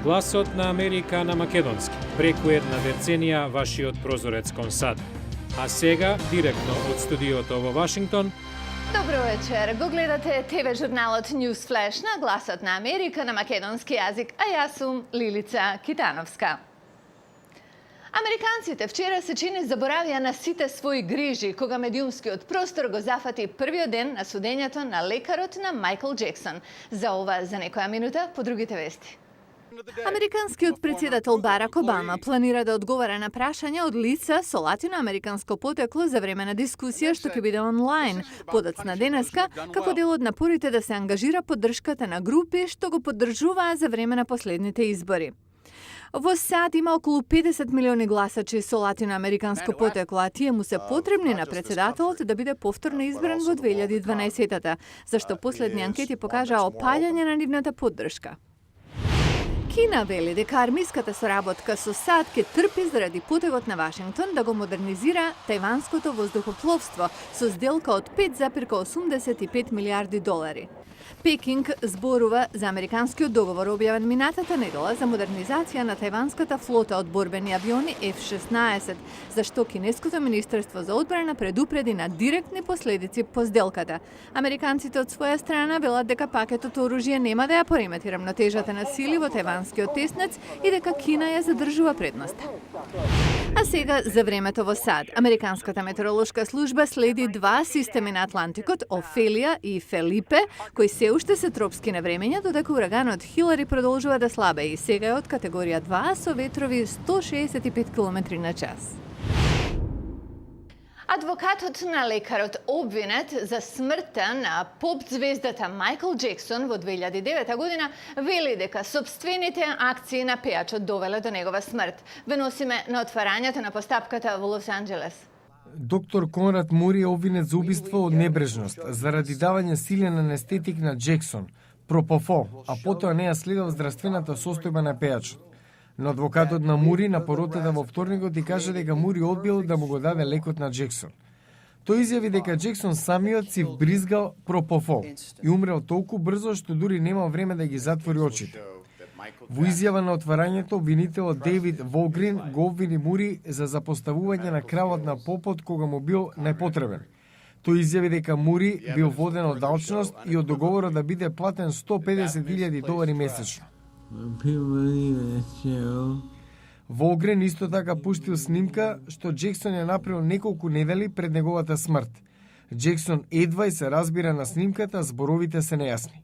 Гласот на Америка на македонски. Преку една деценија вашиот прозорец кон САД. А сега, директно од студиото во Вашингтон, Добро вечер. Го гледате ТВ журналот News Flash на Гласот на Америка на македонски јазик, а јас сум Лилица Китановска. Американците вчера се чини заборавија на сите своји грижи кога медиумскиот простор го зафати првиот ден на судењето на лекарот на Майкл Джексон. За ова за некоја минута по другите вести. Американскиот председател Барак Обама планира да одговара на прашања од лица со латиноамериканско потекло за време на дискусија што ќе биде онлайн, подоцна денеска, како дел од напорите да се ангажира поддршката на групи што го поддржуваа за време на последните избори. Во САД има околу 50 милиони гласачи со латиноамериканско потекло, а тие му се потребни на председателот да биде повторно избран во 2012-та, зашто последни анкети покажаа опаѓање на нивната поддршка. Кина вели дека армиската соработка со САД ќе трпи заради потегот на Вашингтон да го модернизира тајванското воздухопловство со сделка од 5,85 милиарди долари. Пекинг зборува за американскиот договор објавен минатата недела за модернизација на тајванската флота од борбени авиони F-16, зашто кинеското министерство за одбрана предупреди на директни последици по сделката. Американците од своја страна велат дека пакетот оружје нема да ја поремети рамнотежата на сили во тајванскиот теснец и дека Кина ја задржува предноста. А сега за времето во САД. Американската метеоролошка служба следи два системи на Атлантикот, Офелија и Фелипе, кои се уште се тропски навремења, додека ураганот Хилари продолжува да слабе и сега е од категорија 2 со ветрови 165 км на час. Адвокатот на лекарот обвинет за смртта на поп-звездата Майкл Джексон во 2009 година вели дека собствените акции на пејачот довеле до негова смрт. Ве носиме на отварањето на постапката во Лос Анџелес. Доктор Конрад Мури е обвинет за убиство од небрежност заради давање силен анестетик на Джексон, пропофол, а потоа не ја следел здравствената состојба на пејачот. Но адвокатот на Мури на поротата во вторникот и каже дека Мури одбил да му го даде лекот на Джексон. Тој изјави дека Джексон самиот си вбризгал пропофол и умрел толку брзо што дури немал време да ги затвори очите. Во изјава на отварањето, обвинителот Дейвид Волгрин го обвини Мури за запоставување на кралот на попот кога му бил најпотребен. Тој изјави дека Мури бил воден од алчност и од договорот да биде платен $150,000 месечно. Волгрин исто така пуштил снимка што Джексон ја направил неколку недели пред неговата смрт. Джексон едва и се разбира на снимката, зборовите се нејасни.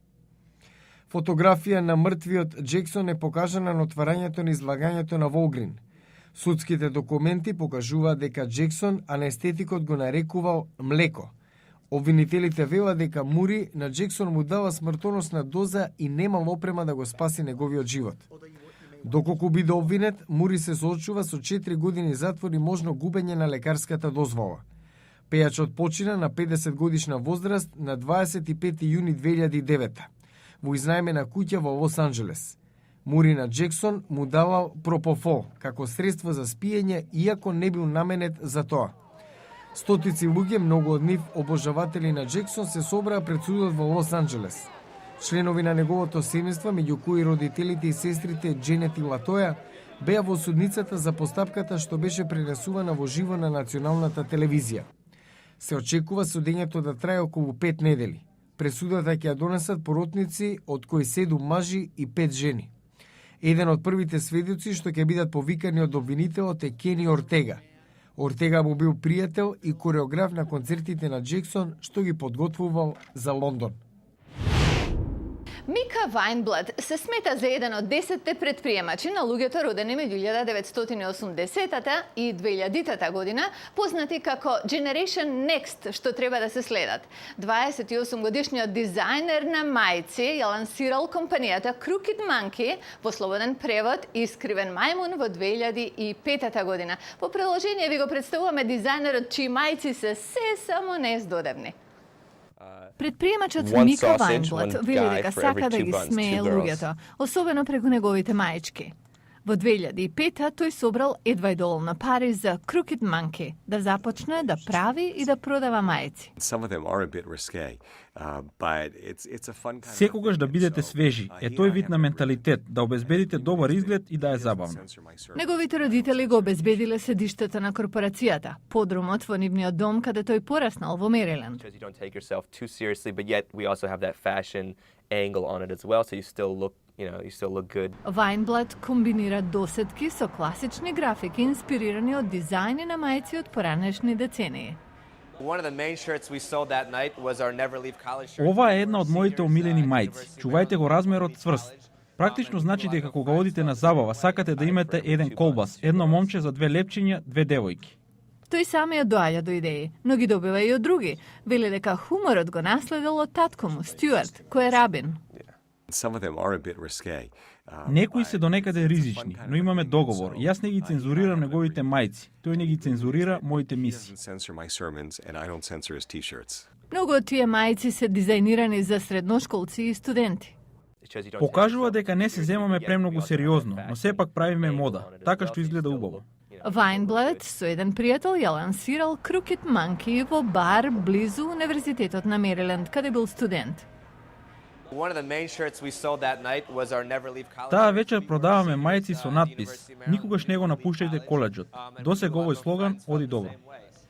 Фотографија на мртвиот Джексон е покажана на отварањето на излагањето на Волгрин. Судските документи покажуваат дека Джексон анестетикот го нарекувал млеко. Обвинителите велат дека Мури на Джексон му дава смртоносна доза и немал опрема да го спаси неговиот живот. Доколку биде обвинет, Мури се соочува со 4 години затвор и можно губење на лекарската дозвола. Пејачот почина на 50 годишна возраст на 25 јуни 2009 во изнајмена куќа во Лос Анџелес. Мури на Джексон му давал пропофол како средство за спиење, иако не бил наменет за тоа. Стотици луѓе, многу од нив обожаватели на Джексон, се собраа пред судот во Лос Анџелес. Членови на неговото семејство, меѓу кои родителите и сестрите Дженет и Латоја, беа во судницата за постапката што беше пренесувана во живо на националната телевизија. Се очекува судењето да трае околу 5 недели. Пресудата ќе ја донесат поротници, од кои 7 мажи и 5 жени. Еден од првите сведоци што ќе бидат повикани од обвинителот е Кени Ортега. Ортега му бил пријател и кореограф на концертите на Джексон, што ги подготвувал за Лондон. Мика Вајнблад се смета за еден од 10-те предприемачи на луѓето родени меѓу 1980-та и 2000-та година, познати како Generation Next, што треба да се следат. 28-годишниот дизајнер на мајци ја лансирал компанијата Crooked Monkey, во слободен превод Искривен мајмун, во 2005 година. По приложение ви го представуваме дизајнерот чии мајци се се само нездодевни. Предприемачот Мика Вајнблад вели дека сака да ги смее луѓето, особено преку неговите маички. Во 2005 тој собрал едва и доволно пари за Crooked Monkey да започне да прави и да продава мајци. Some of them are a bit risque, but it's a fun kind of Секогаш да бидете свежи е тој вид на менталитет, да обезбедите добар изглед и да е забавно. Неговите родители го обезбедиле седиштето на корпорацијата, подрумот во нивниот дом каде тој пораснал во Мериленд. Because you don't take yourself too seriously, but yet we also have that fashion angle on it as well, so you still look good. Weinblatt комбинира досетки со класични графики инспирирани од дизајни на мајци од поранешни децении. One of the main shirts we sold that night was our Never Leave College shirt. Ова е една од моите омилени мајци. Чувајте го размерот цврст. Практично значи дека кога одите на забава, сакате да имате еден колбас, едно момче за две лепчиња, две девојки. Тој самиот доаѓа до идеи, но ги добива и од други. Вели дека хуморот го наследил од татко му, Стюарт, кој е рабин. Some of them are a bit risque. Некои се до некаде ризични, но имаме договор. Јас не ги цензурирам неговите мајци. Тој не ги цензурира моите He мисии. doesn't censor my sermons, and I don't censor his t-shirts. Многу од тие мајци се дизајнирани за средношколци и студенти. It shows you don't Покажува дека не се земаме премногу сериозно, но сепак правиме мода, така што изгледа убаво. Weinblatt со еден пријател ја лансирал Crooked Monkey во бар близу Универзитетот на Мериленд, каде бил студент. One of the main shirts we sold that night was our Never Leave College. Таа вечер продаваме мајци со надпис "Никогаш не го напуштајте коледжот". Досега овој слоган оди добро.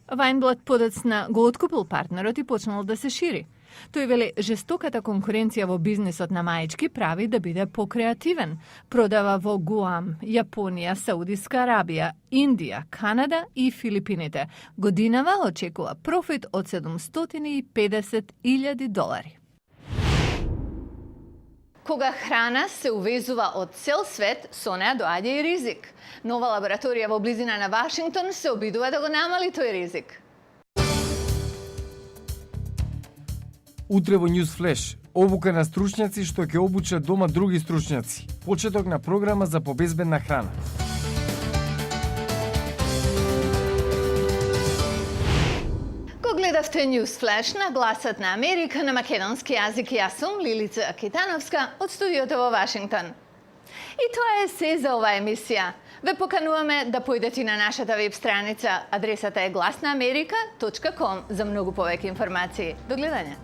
Weinblatt подоцна го откупил партнерот и почнал да се шири. Тој вели, жестоката конкуренција во бизнисот на маечки прави да биде покреативен. Продава во Гуам, Јапонија, Саудиска Арабија, Индија, Канада и Филипините. Годинава очекува профит од $750,000. Кога храна се увезува од цел свет, со неа доаѓа и ризик. Нова лабораторија во близина на Вашингтон се обидува да го намали тој ризик. Утре во News Flash, обука на стручњаци што ќе обучат дома други стручњаци. Почеток на програма за побезбедна храна. Го гледавте News Flash на Гласот на Америка на македонски јазик. Јас сум Лилица Китановска од студиото во Вашингтон. И тоа е се за оваа емисија. Ве покануваме да појдете на нашата веб страница. Адресата е glasnaamerika.com за многу повеќе информации. До гледање.